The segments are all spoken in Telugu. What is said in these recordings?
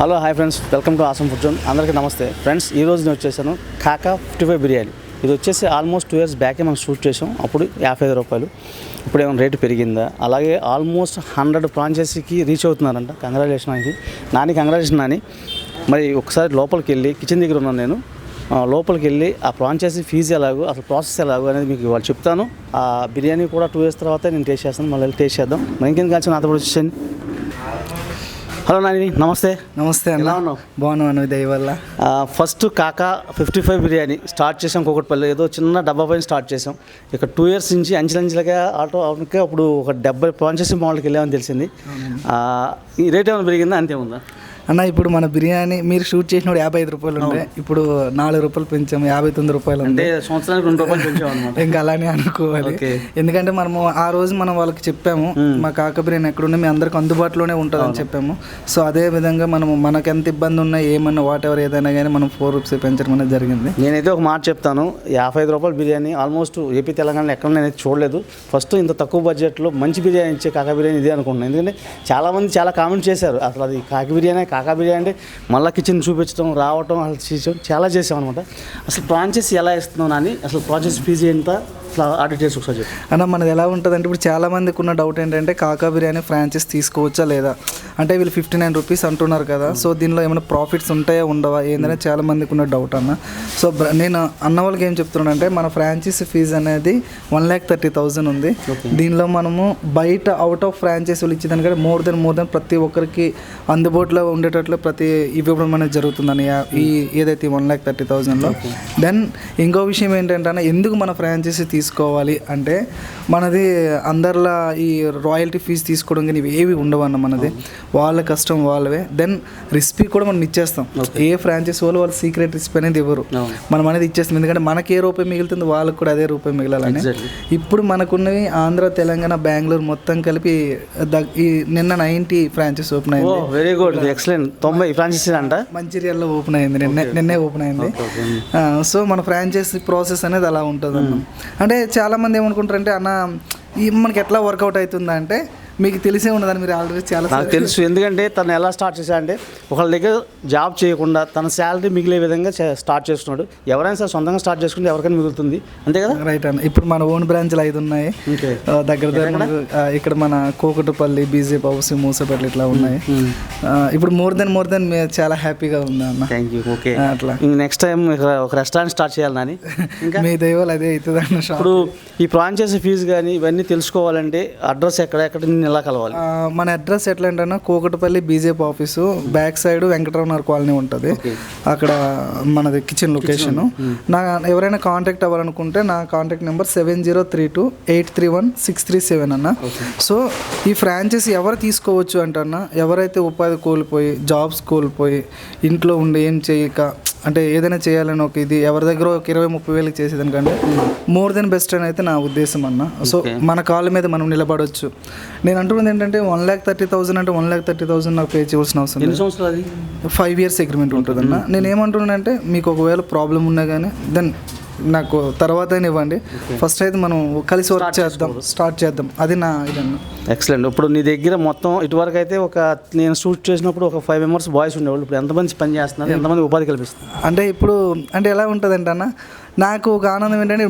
Hello hi friends, welcome to awesome food zone. అందరికీ నమస్తే ఫ్రెండ్స్. ఈ రోజు నేను వచ్చేసాను కాకా 55 బిర్యానీ. ఇది వచ్చేసి ఆల్మోస్ట్ 2 years బ్యాకే మనం షూట్ చేసాం. అప్పుడు 55 రూపాయలు. ఇప్పుడు ఏమైనా రేటు పెరిగిందా? అలాగే ఆల్మోస్ట్ 100 ఫ్రాంచైజీకి రీచ్ అవుతున్నారంట. Congratulation Nani, congratulation Nani. మరి ఒకసారి లోపలికి వెళ్ళి కిచెన్ దగ్గర ఉన్నాను నేను. లోపలికి వెళ్ళి ఆ ఫ్రాంచైజీ ఫీజు ఎలాగో, అసలు ప్రాసెస్ ఎలాగో అనేది మీకు ఇవాళ చెప్తాను. ఆ బిర్యానీ కూడా 2 years తర్వాత నేను టేస్ట్ చేస్తాను. మళ్ళీ టేస్ట్ చేద్దాం. మరి ఇంకేం కాల్సి నాతో కూడా వచ్చేసాను. హలో నాని, నమస్తే. నమస్తే అన్న. బాగున్నాను దయ వల్ల. ఫస్ట్ కాకా 55 బిర్యానీ స్టార్ట్ చేసాం కూకట్పల్లి. ఏదో చిన్న డబ్బా పైన స్టార్ట్ చేసాం. ఇక 2 years నుంచి అంచెలంచెలుగా ఆటోకే అప్పుడు ఒక 70 ఫ్రాంచైజీ మోడల్కి వెళ్ళామని తెలిసింది. ఈ రేట్ ఏమైనా పెరిగిందా, అంతేముందా అన్న? ఇప్పుడు మన బిర్యానీ మీరు షూట్ చేసినప్పుడు 55 రూపాయలు ఉండే, ఇప్పుడు 4 రూపాయలు పెంచాము, 59 రూపాయలు అంటే సంవత్సరానికి 2 రూపాయలు పెంచామన్నమాట. ఇంకా అలానే అనుకోవాలి. ఎందుకంటే మనము ఆ రోజు మనం వాళ్ళకి చెప్పాము మా కాకా బిర్యానీ ఎక్కడున్నా మీ అందరికి అందుబాటులోనే ఉంటుందని చెప్పాము. సో అదే విధంగా మనము మనకు ఎంత ఇబ్బంది ఉన్నా ఏమన్నా వాట్ ఎవర్ ఏదైనా కానీ మనం 4 రూపీస్ పెంచడం అనేది జరిగింది. నేనైతే ఒక మాట చెప్తాను, 55 రూపాయల బిర్యానీ ఆల్మోస్ట్ ఏపీ తెలంగాణలో ఎక్కడ నేనైతే చూడలేదు. ఫస్ట్ ఇంత తక్కువ బడ్జెట్లో మంచి బిర్యానీ ఇచ్చే కాకా బిర్యానీ ఇదే అనుకుంటున్నాను. ఎందుకంటే చాలామంది చాలా కామెంట్ చేశారు, అసలు అది కాకి బిర్యానీ కాకా బిర్యానీ అంటే మళ్ళీ కిచెన్ చూపించడం, రావటం, అసలు చేయడం చాలా చేసామన్నమాట. అసలు ఫ్రాంచైజీ ఎలా ఇస్తున్నావు అని, అసలు ఫ్రాంచైజీ ఫీజు ఎంత, ఆర్డర్ చేసి ఒకసారి చెప్పి అన్న. మనది ఎలా ఉంటుంది అంటే, ఇప్పుడు చాలా మందికి ఉన్న డౌట్ ఏంటంటే కాకా బిర్యానీ ఫ్రాంచైజ్ తీసుకోవచ్చా లేదా అంటే, వీళ్ళు 59 రూపీస్ అంటున్నారు కదా, సో దీనిలో ఏమైనా ప్రాఫిట్స్ ఉంటాయా ఉండవా ఏంటనే చాలా మందికి ఉన్న డౌట్ అన్న. సో నేను అన్న వాళ్ళకి ఏం చెప్తున్నానంటే, మన ఫ్రాంచైజీ ఫీజు అనేది 1,30,000 ఉంది. దీనిలో మనము బయట అవుట్ ఆఫ్ ఫ్రాంచైజీ వాళ్ళు ఇచ్చేదానికంటే మోర్ దెన్ ప్రతి ఒక్కరికి అందుబాటులో ఉండేటట్లు ప్రతి ఇవ్వడం అనేది జరుగుతుందని ఈ ఏదైతే 1,30,000లో. దెన్ ఇంకో విషయం ఏంటంటే అన్న, ఎందుకు మన ఫ్రాంచైజీ తీసుకోవాలి అంటే, మనది అందరిలా ఈ రాయల్టీ ఫీజు తీసుకోవడం కానీ ఇవి ఏవి ఉండవన్న. మనది వాళ్ళ కష్టం వాళ్ళవే. దెన్ రెసిపీ కూడా మనం ఇచ్చేస్తాం. ఏ ఫ్రాంచైజీ వాళ్ళు సీక్రెట్ రెసిపీ అనేది ఇవ్వరు, మనం అనేది ఇచ్చేస్తాం. ఎందుకంటే మనకి ఏ రూపాయి మిగులుతుంది వాళ్ళకి కూడా అదే రూపాయి మిగలాలని. ఇప్పుడు మనకున్నవి ఆంధ్ర, తెలంగాణ, బెంగళూరు మొత్తం కలిపి ఈ నిన్న 90 ఫ్రాంచైజీ ఓపెన్ అయింది. Very good, excellent. 90 ఫ్రాంచైజీ అంట. మంచిర్యాలలో ఓపెన్ అయింది, నిన్నే ఓపెన్ అయింది. సో మన ఫ్రాంచైజీ ప్రాసెస్ అనేది అలా ఉంటుంది అన్న. అంటే చాలామంది ఏమనుకుంటారంటే, అన్న మనకి ఎట్లా వర్కౌట్ అవుతుందా అంటే, మీకు తెలిసే ఉండదని మీరు ఆల్రెడీ చాలా నాకు తెలుసు. ఎందుకంటే తను ఎలా స్టార్ట్ చేశాడంటే, ఒకళ్ళ దగ్గర జాబ్ చేయకుండా తన శాలరీ మిగిలే విధంగా స్టార్ట్ చేస్తున్నాడు. ఎవరైనా సరే సొంతంగా స్టార్ట్ చేసుకుంటే ఎవరికైనా మిగులుతుంది, అంతే కదా? రైట్ అన్న. ఇప్పుడు మన ఓన్ బ్రాంచ్లు 5 ఉన్నాయి దగ్గర ఇక్కడ మన కోకటపల్లి, బీజేపీ హౌస్, మూసపల్లి ఇట్లా ఉన్నాయి. ఇప్పుడు మోర్ దెన్ చాలా హ్యాపీగా ఉంది అన్న. Thank you. ఓకే, అట్లా నెక్స్ట్ టైం ఒక రెస్టారెంట్ స్టార్ట్ చేయాలని ఇంకా మీ దైవాలు అదే అవుతుంది అన్న. ఇప్పుడు ఈ ఫ్రాంచైజీ ఫీజు కానీ ఇవన్నీ తెలుసుకోవాలంటే అడ్రస్ ఎక్కడ ఎలా కలవాలి? మన అడ్రస్ ఎట్లా అంటే, Kukatpally BJP office back side Venkataramana colony ఉంటుంది. అక్కడ మనది కిచెన్ లొకేషన్. నా ఎవరైనా కాంటాక్ట్ అవ్వాలనుకుంటే నా కాంటాక్ట్ నెంబర్ 7032831637 అన్న. సో ఈ ఫ్రాంచైజీ ఎవరు తీసుకోవచ్చు అంటే అన్న, ఎవరైతే ఉపాధి కోల్పోయి, జాబ్స్ కోల్పోయి, ఇంట్లో ఉండి ఏం చేయక, అంటే ఏదైనా చేయాలని ఒక ఇది ఎవరి దగ్గర ఒక 20-30 వేలకి చేసేదానికంటే మోర్ దెన్ బెస్ట్ అని అయితే నా ఉద్దేశం అన్న. సో మన కాళ్ళ మీద మనం నిలబడవచ్చు. నేను అంటున్నది ఏంటంటే, 1,30,000 అంటే 1,30,000 నాకు పే చేయవలసిన అవసరం లేదు. 5 years అగ్రిమెంట్ ఉంటుంది అన్న. నేను ఏమంటున్నానంటే, మీకు ఒకవేళ ప్రాబ్లం ఉన్నా కానీ దెన్ నాకు తర్వాత ఇవ్వండి. ఫస్ట్ అయితే మనం కలిసి వర్క్ స్టార్ట్ చేద్దాం. అది నా ఇదన్న. ఎక్సలెంట్. ఇప్పుడు నీ దగ్గర మొత్తం ఇటువరకు అయితే నేను షూట్ చేసినప్పుడు ఒక 5 members బాయ్స్ ఉండేవాళ్ళు. ఇప్పుడు ఎంతమంది పని చేస్తున్నారు, ఎంతమంది ఉపాధి కల్పిస్తున్నారు అంటే, ఇప్పుడు అంటే ఎలా ఉంటుందంటే అన్న, నాకు ఒక ఆనందం ఏంటంటే,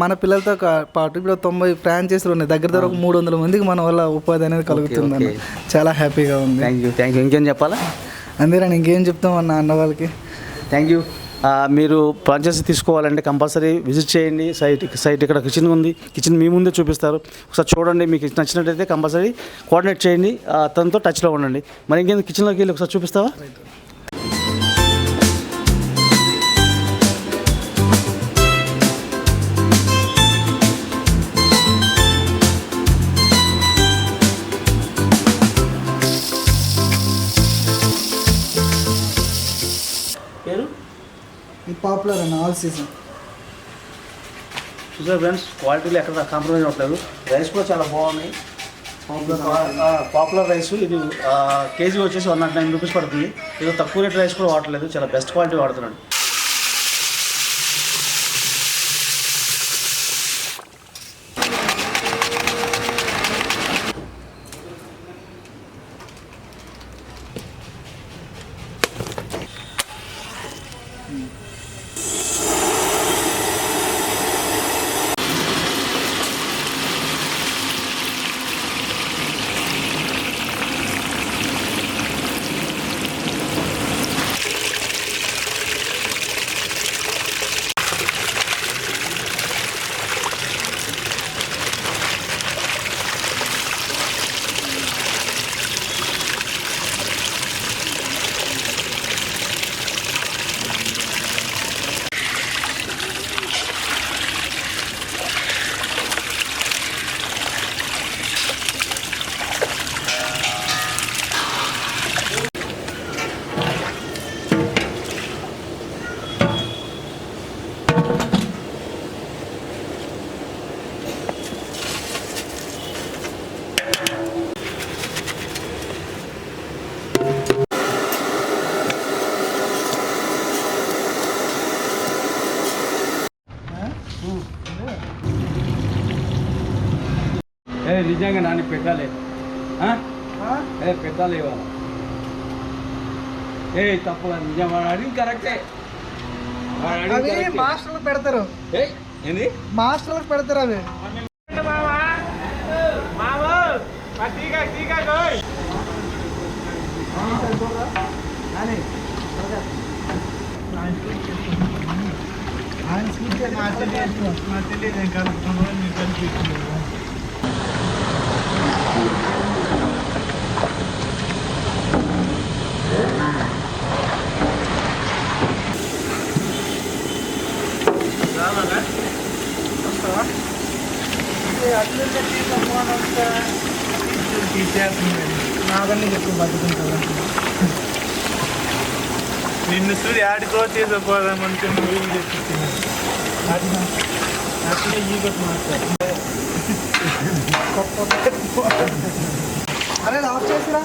మన పిల్లలతో పాటు ఇప్పుడు 90 ఫ్రాంచైజీలు ఉన్నాయి. దగ్గర ఒక 300 మందికి మన వల్ల ఉపాధి అనేది కలుగుతుంది. చాలా హ్యాపీగా ఉంది. Thank you. ఇంకేం చెప్పాలా? అందుకే ఇంకేం చెప్తాం అన్న వాళ్ళకి. Thank you. మీరు ఫ్రాంచైజీ తీసుకోవాలంటే కంపల్సరీ విజిట్ చేయండి. సైట్ ఇక్కడ కిచెన్ ఉంది. కిచెన్ మీ ముందే చూపిస్తారు. ఒకసారి చూడండి. మీకు నచ్చినట్టయితే కంపల్సరీ కోఆర్డినేట్ చేయండి. తనతో టచ్లో ఉండండి. మరి ఇంకేం కిచెన్లోకి వెళ్ళి ఒకసారి చూపిస్తావా? పాపులర్ అన్న, ఆల్ సీజన్. చూసారు ఫ్రెండ్స్, క్వాలిటీలో ఎక్కడ కాంప్రమైజ్ అవ్వట్లేదు. రైస్ కూడా చాలా బాగుంది. Popular rice. ఇది కేజీ వచ్చేసి 109 రూపీస్ పడుతుంది. ఏదో తక్కువ రేట్ రైస్ కూడా వాడట్లేదు, చాలా బెస్ట్ క్వాలిటీ వాడుతున్నాడు. నిజంగా నాని పెట్టాలి పెట్టాలి ఇవాళ తప్పు నిజం వాడు అడిగి కరెక్టే మాస్టర్లకు పెడతారు ఏంది మాస్టర్లకు పెడతారు అవి నాదన్నీ చెప్పి బతుకుంటాను నిన్ను చూడు ఆడికో తీసుకుపోదామంటే నువ్వు తెప్పించినావు అట్లే ఈ కొట్టు మాట్లాడు అరే ఆఫ్ చేసిరా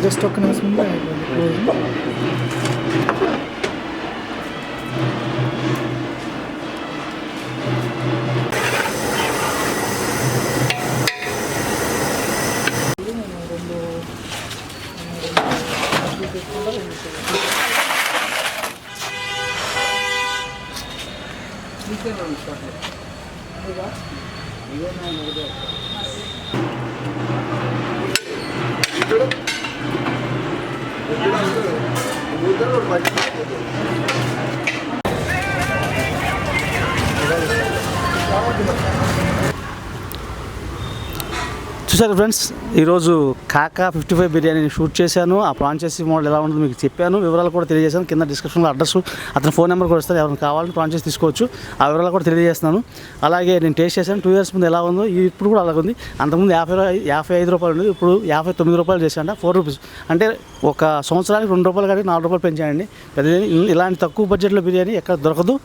జస్ట్ ఒక్క నిమిషం చూసారు ఫ్రెండ్స్, ఈరోజు కాకా 55 బిర్యానీని షూట్ చేశాను. ఆ ఫ్రాంచైజీ మోడల్ ఎలా ఉంటుందో మీకు చెప్పాను, వివరాలు కూడా తెలియజేశాను. కింద డిస్క్రిప్షన్లో అడ్రస్, అతని ఫోన్ నెంబర్ కూడా ఇస్తారు, ఎవరైనా కావాలంటే ఫ్రాంచైజీ తీసుకోవచ్చు. ఆ వివరాలు కూడా తెలియజేస్తున్నాను. అలాగే నేను టేస్ట్ చేశాను. 2 years ముందు ఎలా ఉందో ఇప్పుడు కూడా అలాగే ఉంది. అంతకుముందు 55 రూపాయలు ఉండేది, ఇప్పుడు 59 రూపాయలు చేశాను. 4 రూపీస్ అంటే ఒక సంవత్సరానికి 2 రూపాయలు కానీ 4 రూపాయలు పెంచానండి. పెద్ద ఇలాంటి తక్కువ బడ్జెట్లో బిర్యానీ ఎక్కడ దొరకదు.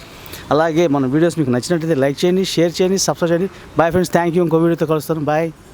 అలాగే మన వీడియోస్ మీకు నచ్చినట్లయితే లైక్ చేయండి, షేర్ చేయండి, సబ్స్క్రైబ్ చేయండి. Bye friends, thank you. ఇంకో వీడియోతో కలుస్తాను. బాయ్.